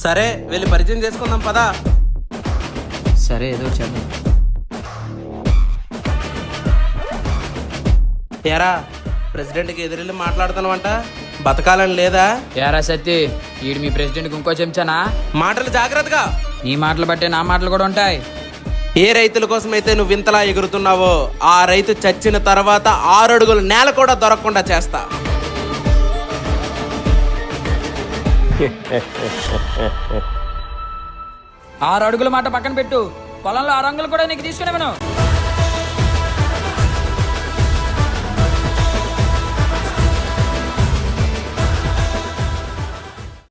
సరే వెళ్ళి పరిచయం చేసుకుందాం పదా. సరే ఏదో చేద్దాం. ఏరా ప్రెసిడెంట్కి ఎదురెళ్ళి మాట్లాడుతున్నావంట, బతకాలని లేదా? ఏరా సత్తి, ఈడు మీ ప్రెసిడెంట్కి ఇంకో చెంచానా? మాటలు జాగ్రత్తగా. నీ మాటలు బట్టే నా మాటలు కూడా ఉంటాయి. ఏ రైతుల కోసం అయితే నువ్వు ఇంతలా ఎగురుతున్నావో ఆ రైతు చచ్చిన తర్వాత 6 అడుగుల నేల కూడా దొరకకుండా చేస్తా. 6 అడుగుల మాట పక్కన పెట్టు, పొలంలో 6 అంగులు కూడా నీకు తీసుకునేవను.